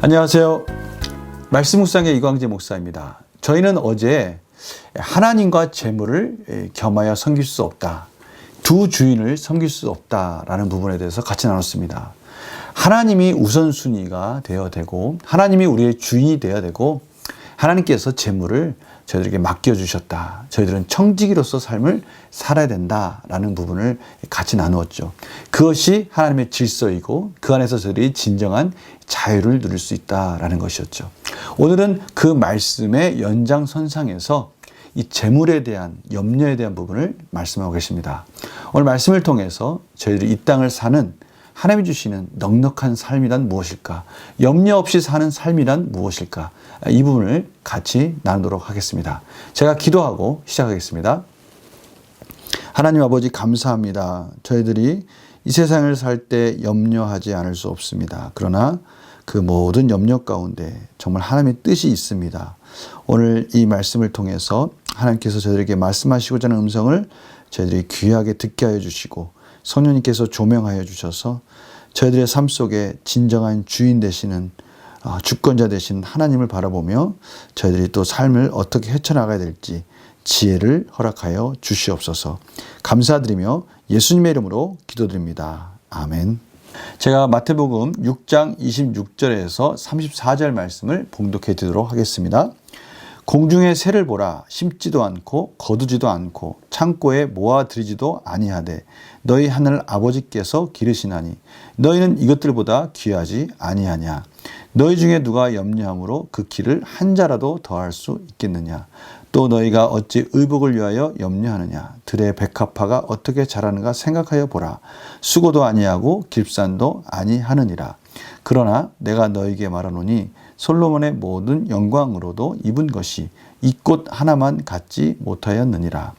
안녕하세요. 말씀 묵상의 이광재 목사입니다. 저희는 어제 하나님과 재물을 겸하여 섬길 수 없다, 두 주인을 섬길 수 없다라는 부분에 대해서 같이 나눴습니다. 하나님이 우선순위가 되어야 되고, 하나님이 우리의 주인이 되어야 되고, 하나님께서 재물을 저희들에게 맡겨주셨다, 저희들은 청지기로서 삶을 살아야 된다라는 부분을 같이 나누었죠. 그것이 하나님의 질서이고 그 안에서 저희들이 진정한 자유를 누릴 수 있다라는 것이었죠. 오늘은 그 말씀의 연장선상에서 이 재물에 대한, 염려에 대한 부분을 말씀하고 계십니다. 오늘 말씀을 통해서 저희들이 이 땅을 사는 하나님이 주시는 넉넉한 삶이란 무엇일까? 염려 없이 사는 삶이란 무엇일까? 이 부분을 같이 나누도록 하겠습니다. 제가 기도하고 시작하겠습니다. 하나님 아버지, 감사합니다. 저희들이 이 세상을 살 때 염려하지 않을 수 없습니다. 그러나 그 모든 염려 가운데 정말 하나님의 뜻이 있습니다. 오늘 이 말씀을 통해서 하나님께서 저희들에게 말씀하시고자 하는 음성을 저희들이 귀하게 듣게 하여 주시고, 성령님께서 조명하여 주셔서 저희들의 삶 속에 진정한 주인 되시는, 주권자 되시는 하나님을 바라보며 저희들이 또 삶을 어떻게 헤쳐나가야 될지 지혜를 허락하여 주시옵소서. 감사드리며 예수님의 이름으로 기도드립니다. 아멘. 제가 마태복음 6장 26절에서 34절 말씀을 봉독해 드리도록 하겠습니다. 공중의 새를 보라. 심지도 않고 거두지도 않고 창고에 모아들이지도 아니하되 너희 하늘 아버지께서 기르시나니 너희는 이것들보다 귀하지 아니하냐. 너희 중에 누가 염려함으로 그 키를 한 자라도 더할 수 있겠느냐. 또 너희가 어찌 의복을 위하여 염려하느냐. 들의 백합화가 어떻게 자라는가 생각하여 보라. 수고도 아니하고 깁산도 아니하느니라. 그러나 내가 너희에게 말하노니 솔로몬의 모든 영광으로도 입은 것이 이 꽃 하나만 갖지 못하였느니라.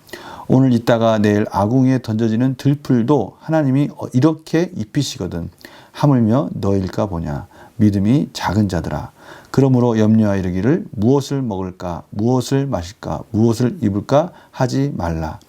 오늘 있다가 내일 아궁이에 던져지는 들풀도 하나님이 이렇게 입히시거든 하물며 너희일까 보냐. 믿음이 작은 자들아. 그러므로 염려하여 이르기를 무엇을 먹을까, 무엇을 마실까, 무엇을 입을까 하지 말라.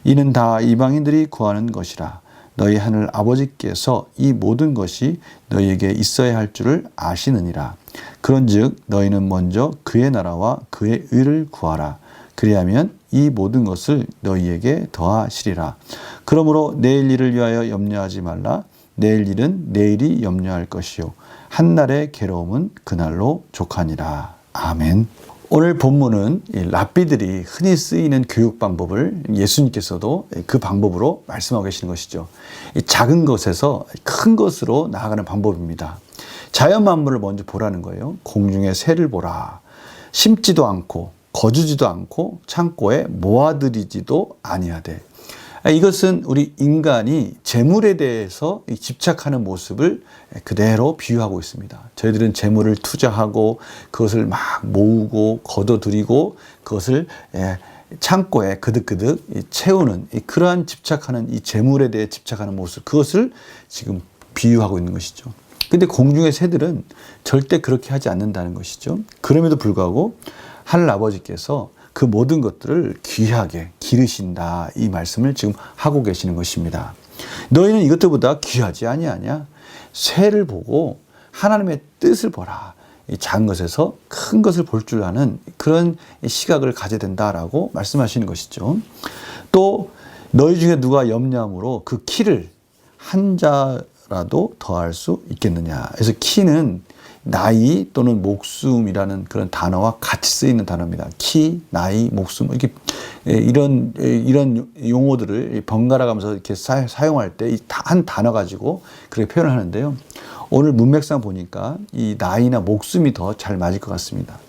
이는 다 이방인들이 구하는 것이라. 너희 하늘 아버지께서 이 모든 것이 너희에게 있어야 할 줄을 아시느니라. 그런즉 너희는 먼저 그의 나라와 그의 의를 구하라. 그리하면 이 모든 것을 너희에게 더하시리라. 그러므로 내일 일을 위하여 염려하지 말라. 내일 일은 내일이 염려할 것이요 한날의 괴로움은 그날로 족하니라. 아멘. 오늘 본문은 랍비들이 흔히 쓰이는 교육 방법을 예수님께서도 그 방법으로 말씀하고 계시는 것이죠. 작은 것에서 큰 것으로 나아가는 방법입니다. 자연 만물을 먼저 보라는 거예요. 공중의 새를 보라. 심지도 않고 거두지도 않고 창고에 모아들이지도 아니하되. 이것은 우리 인간이 재물에 대해서 집착하는 모습을 그대로 비유하고 있습니다. 저희들은 재물을 투자하고 그것을 막 모으고 거둬들이고 그것을 창고에 그득그득 채우는 그러한 집착하는 이 재물에 대해 집착하는 모습, 그것을 지금 비유하고 있는 것이죠. 근데 공중의 새들은 절대 그렇게 하지 않는다는 것이죠. 그럼에도 불구하고 하늘 아버지께서 그 모든 것들을 귀하게 기르신다, 이 말씀을 지금 하고 계시는 것입니다. 너희는 이것들보다 귀하지 아니하냐. 새를 보고 하나님의 뜻을 보라. 이 작은 것에서 큰 것을 볼 줄 아는 그런 시각을 가져야 된다라고 말씀하시는 것이죠. 또 너희 중에 누가 염려함으로 그 키를 한 자라도 더할 수 있겠느냐. 그래서 키는 나이 또는 목숨이라는 그런 단어와 같이 쓰이는 단어입니다. 키, 나이, 목숨, 이렇게 이런 용어들을 번갈아 가면서 이렇게 사용할 때 한 단어 가지고 그렇게 표현을 하는데요. 오늘 문맥상 보니까 이 나이나 목숨이 더 잘 맞을 것 같습니다.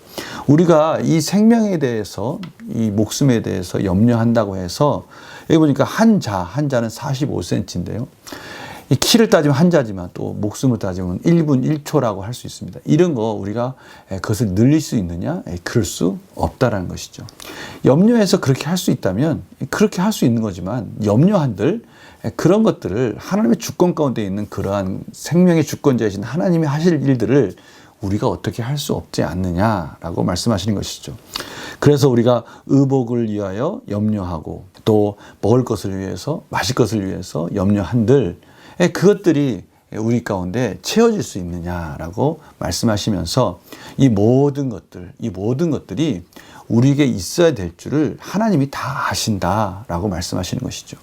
우리가 이 생명에 대해서, 이 목숨에 대해서 염려한다고 해서, 여기 보니까 한자는 45cm인데요. 이 키를 따지면 한자지만 또 목숨을 따지면 1분 1초라고 할 수 있습니다. 이런 거 우리가 그것을 늘릴 수 있느냐? 그럴 수 없다라는 것이죠. 염려해서 그렇게 할 수 있다면 그렇게 할 수 있는 거지만, 염려한들 그런 것들을 하나님의 주권 가운데 있는 그러한 생명의 주권자이신 하나님이 하실 일들을 우리가 어떻게 할 수 없지 않느냐라고 말씀하시는 것이죠. 그래서 우리가 의복을 위하여 염려하고, 또 먹을 것을 위해서, 마실 것을 위해서 염려한들 그것들이 우리 가운데 채워질 수 있느냐라고 말씀하시면서 이 모든 것들이 우리에게 있어야 될 줄을 하나님이 다 아신다라고 말씀하시는 것이죠.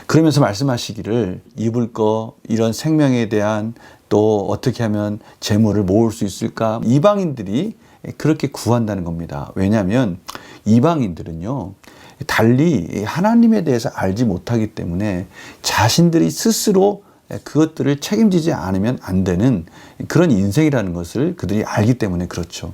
그러면서 말씀하시기를 입을 거, 이런 생명에 대한 또 어떻게 하면 재물을 모을 수 있을까? 이방인들이 그렇게 구한다는 겁니다. 왜냐하면 이방인들은요, 달리 하나님에 대해서 알지 못하기 때문에 자신들이 스스로 그것들을 책임지지 않으면 안 되는 그런 인생이라는 것을 그들이 알기 때문에 그렇죠.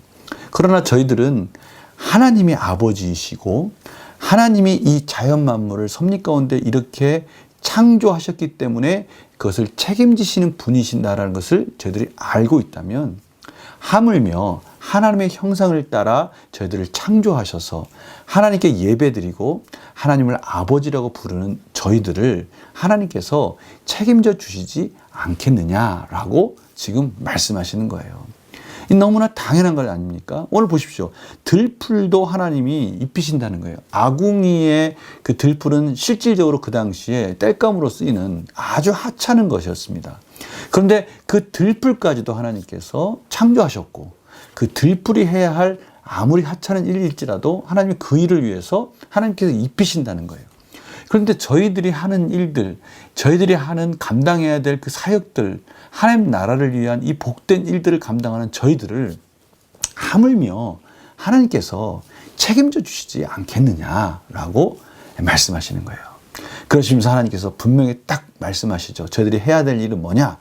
그러나 저희들은 하나님이 아버지이시고 하나님이 이 자연 만물을 섭리 가운데 이렇게 창조하셨기 때문에 그것을 책임지시는 분이신다라는 것을 저희들이 알고 있다면, 하물며 하나님의 형상을 따라 저희들을 창조하셔서 하나님께 예배드리고 하나님을 아버지라고 부르는 저희들을 하나님께서 책임져 주시지 않겠느냐라고 지금 말씀하시는 거예요. 너무나 당연한 것 아닙니까? 오늘 보십시오. 들풀도 하나님이 입히신다는 거예요. 아궁이의 그 들풀은 실질적으로 그 당시에 땔감으로 쓰이는 아주 하찮은 것이었습니다. 그런데 그 들풀까지도 하나님께서 창조하셨고, 그 들풀이 해야 할 아무리 하찮은 일일지라도 하나님이 그 일을 위해서 하나님께서 입히신다는 거예요. 그런데 저희들이 하는 일들, 저희들이 하는 감당해야 될 그 사역들, 하나님 나라를 위한 이 복된 일들을 감당하는 저희들을 하물며 하나님께서 책임져 주시지 않겠느냐라고 말씀하시는 거예요. 그러시면서 하나님께서 분명히 딱 말씀하시죠. 저희들이 해야 될 일은 뭐냐?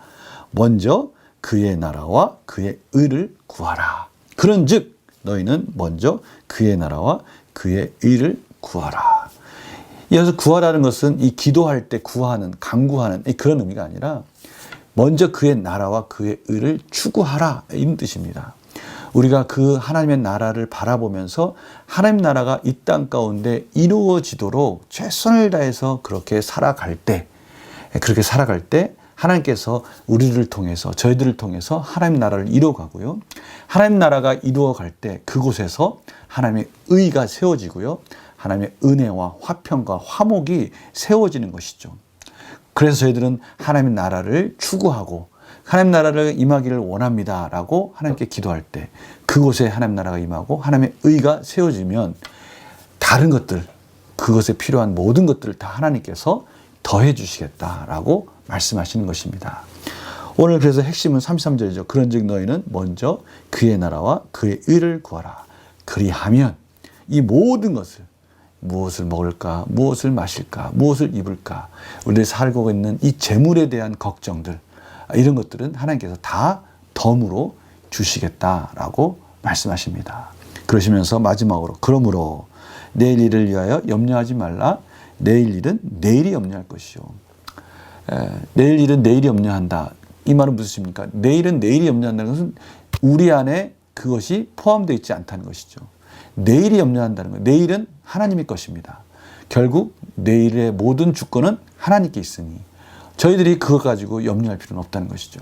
먼저 그의 나라와 그의 의를 구하라. 그런즉 너희는 먼저 그의 나라와 그의 의를 구하라. 이어서 구하라는 것은 이 기도할 때 구하는, 간구하는 그런 의미가 아니라 먼저 그의 나라와 그의 의를 추구하라, 이런 뜻입니다. 우리가 그 하나님의 나라를 바라보면서 하나님 나라가 이 땅 가운데 이루어지도록 최선을 다해서 그렇게 살아갈 때 하나님께서 우리를 통해서, 저희들을 통해서 하나님 나라를 이루어가고요. 하나님 나라가 이루어갈 때 그곳에서 하나님의 의가 세워지고요. 하나님의 은혜와 화평과 화목이 세워지는 것이죠. 그래서 저희들은 하나님의 나라를 추구하고 하나님 나라를 임하기를 원합니다라고 하나님께 기도할 때 그곳에 하나님 나라가 임하고 하나님의 의가 세워지면 다른 것들, 그것에 필요한 모든 것들을 다 하나님께서 더해 주시겠다라고 말씀하시는 것입니다. 오늘 그래서 핵심은 33절이죠. 그런즉 너희는 먼저 그의 나라와 그의 의를 구하라. 그리하면 이 모든 것을, 무엇을 먹을까, 무엇을 마실까, 무엇을 입을까, 우리들이 살고 있는 이 재물에 대한 걱정들, 이런 것들은 하나님께서 다 덤으로 주시겠다라고 말씀하십니다. 그러시면서 마지막으로 그러므로 내일 일을 위하여 염려하지 말라. 내일 일은 내일이 염려할 것이요. 내일 일은 내일이 염려한다. 이 말은 무슨 뜻입니까? 내일은 내일이 염려한다는 것은 우리 안에 그것이 포함되어 있지 않다는 것이죠. 내일이 염려한다는 거예요. 내일은 하나님의 것입니다. 결국 내일의 모든 주권은 하나님께 있으니 저희들이 그것 가지고 염려할 필요는 없다는 것이죠.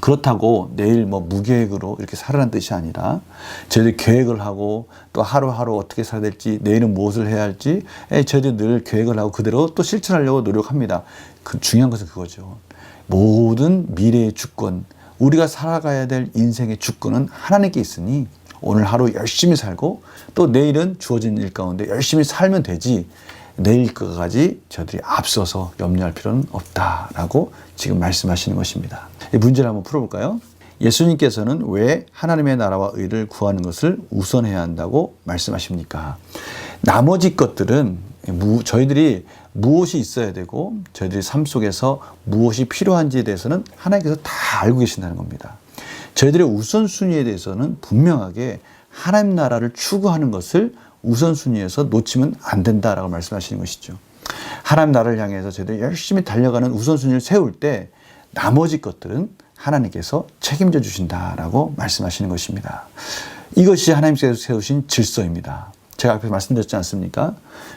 그렇다고 내일 무계획으로 이렇게 살아라는 뜻이 아니라 저희들이 계획을 하고 또 하루하루 어떻게 살아야 될지, 내일은 무엇을 해야 할지 저희들이 늘 계획을 하고 그대로 또 실천하려고 노력합니다. 그 중요한 것은 그거죠. 모든 미래의 주권, 우리가 살아가야 될 인생의 주권은 하나님께 있으니 오늘 하루 열심히 살고 또 내일은 주어진 일 가운데 열심히 살면 되지, 내일 것까지 저들이 앞서서 염려할 필요는 없다라고 지금 말씀하시는 것입니다. 이 문제를 한번 풀어볼까요? 예수님께서는 왜 하나님의 나라와 의를 구하는 것을 우선해야 한다고 말씀하십니까? 나머지 것들은 저희들이 무엇이 있어야 되고 저희들이 삶 속에서 무엇이 필요한지에 대해서는 하나님께서 다 알고 계신다는 겁니다. 저희들의 우선순위에 대해서는 분명하게 하나님 나라를 추구하는 것을 우선순위에서 놓치면 안 된다라고 말씀하시는 것이죠. 하나님 나라를 향해서 저희들이 열심히 달려가는 우선순위를 세울 때 나머지 것들은 하나님께서 책임져 주신다라고 말씀하시는 것입니다. 이것이 하나님께서 세우신 질서입니다. 제가 앞에서 말씀드렸지 않습니까?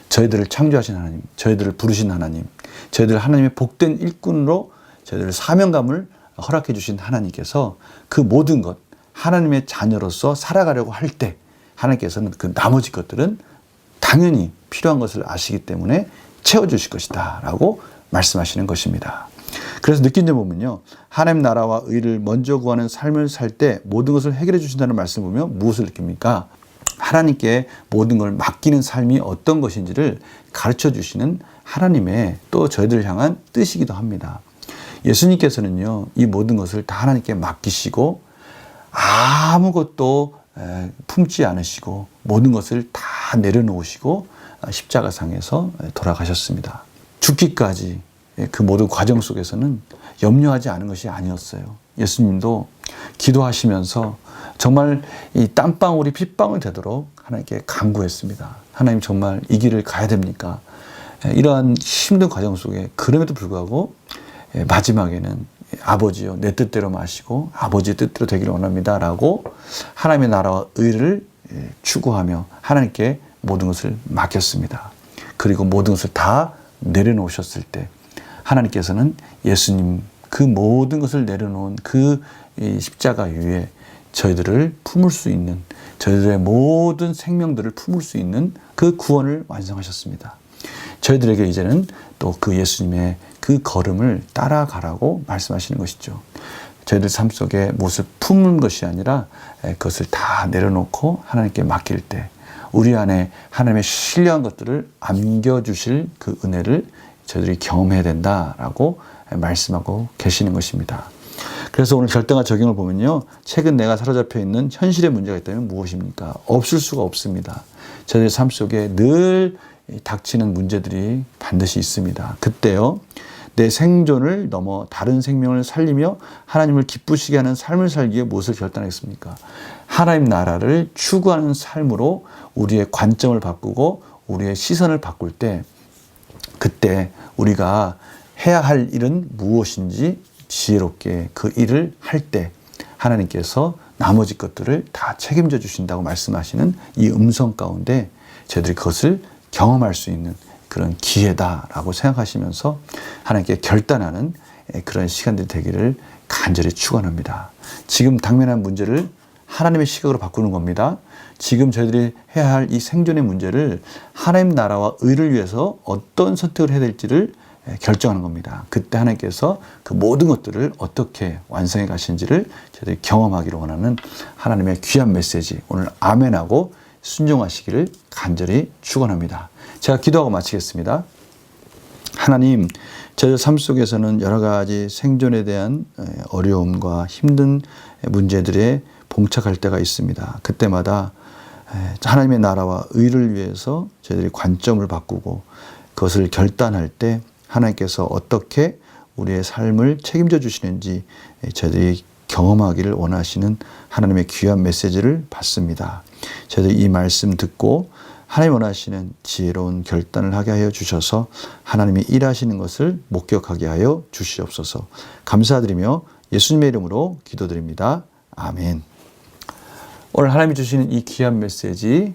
저희들을 창조하신 하나님, 저희들을 부르신 하나님, 저희들 하나님의 복된 일꾼으로 저희들 사명감을 허락해 주신 하나님께서 그 모든 것, 하나님의 자녀로서 살아가려고 할 때 하나님께서는 그 나머지 것들은 당연히 필요한 것을 아시기 때문에 채워주실 것이다 라고 말씀하시는 것입니다. 그래서 느낀 점 보면요, 하나님 나라와 의를 먼저 구하는 삶을 살 때 모든 것을 해결해 주신다는 말씀을 보면 무엇을 느낍니까? 하나님께 모든 걸 맡기는 삶이 어떤 것인지를 가르쳐 주시는 하나님의 또 저희들을 향한 뜻이기도 합니다. 예수님께서는요, 이 모든 것을 다 하나님께 맡기시고 아무것도 품지 않으시고 모든 것을 다 내려놓으시고 십자가상에서 돌아가셨습니다. 죽기까지 그 모든 과정 속에서는 염려하지 않은 것이 아니었어요. 예수님도 기도하시면서 정말 이 땀방울이 핏방울이 되도록 하나님께 간구했습니다. 하나님, 정말 이 길을 가야 됩니까? 이러한 힘든 과정 속에 그럼에도 불구하고 마지막에는 아버지요, 내 뜻대로 마시고 아버지의 뜻대로 되기를 원합니다 라고 하나님의 나라와 의를 추구하며 하나님께 모든 것을 맡겼습니다. 그리고 모든 것을 다 내려놓으셨을 때 하나님께서는 예수님 그 모든 것을 내려놓은 그 십자가 위에 저희들을 품을 수 있는, 저희들의 모든 생명들을 품을 수 있는 그 구원을 완성하셨습니다. 저희들에게 이제는 또 그 예수님의 그 걸음을 따라가라고 말씀하시는 것이죠. 저희들 삶 속에 무엇을 품는 것이 아니라 그것을 다 내려놓고 하나님께 맡길 때 우리 안에 하나님의 신령한 것들을 안겨주실 그 은혜를 저희들이 경험해야 된다라고 말씀하고 계시는 것입니다. 그래서 오늘 결단과 적용을 보면요, 최근 내가 사로잡혀 있는 현실의 문제가 있다면 무엇입니까? 없을 수가 없습니다. 저희의 삶 속에 늘 닥치는 문제들이 반드시 있습니다. 그때요, 내 생존을 넘어 다른 생명을 살리며 하나님을 기쁘시게 하는 삶을 살기 위해 무엇을 결단하겠습니까? 하나님 나라를 추구하는 삶으로 우리의 관점을 바꾸고 우리의 시선을 바꿀 때, 그때 우리가 해야 할 일은 무엇인지 지혜롭게 그 일을 할 때 하나님께서 나머지 것들을 다 책임져 주신다고 말씀하시는 이 음성 가운데 저희들이 그것을 경험할 수 있는 그런 기회다라고 생각하시면서 하나님께 결단하는 그런 시간들이 되기를 간절히 축원합니다. 지금 당면한 문제를 하나님의 시각으로 바꾸는 겁니다. 지금 저희들이 해야 할 이 생존의 문제를 하나님 나라와 의를 위해서 어떤 선택을 해야 될지를 결정하는 겁니다. 그때 하나님께서 그 모든 것들을 어떻게 완성해 가신지를 저희들이 경험하기를 원하는 하나님의 귀한 메시지, 오늘 아멘하고 순종하시기를 간절히 축원합니다. 제가 기도하고 마치겠습니다. 하나님, 저희 삶 속에서는 여러 가지 생존에 대한 어려움과 힘든 문제들에 봉착할 때가 있습니다. 그때마다 하나님의 나라와 의를 위해서 저희들이 관점을 바꾸고 그것을 결단할 때 하나님께서 어떻게 우리의 삶을 책임져 주시는지 저희들이 경험하기를 원하시는 하나님의 귀한 메시지를 받습니다. 저희들이 이 말씀 듣고 하나님 원하시는 지혜로운 결단을 하게 하여 주셔서 하나님이 일하시는 것을 목격하게 하여 주시옵소서. 감사드리며 예수님의 이름으로 기도드립니다. 아멘. 오늘 하나님이 주시는 이 귀한 메시지,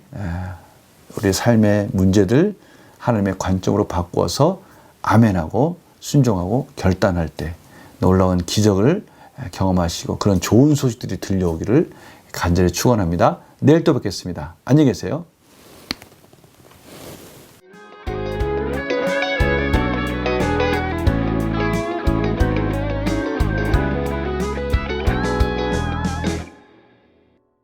우리의 삶의 문제들 하나님의 관점으로 바꾸어서 아멘하고 순종하고 결단할 때 놀라운 기적을 경험하시고 그런 좋은 소식들이 들려오기를 간절히 축원합니다. 내일 또 뵙겠습니다. 안녕히 계세요.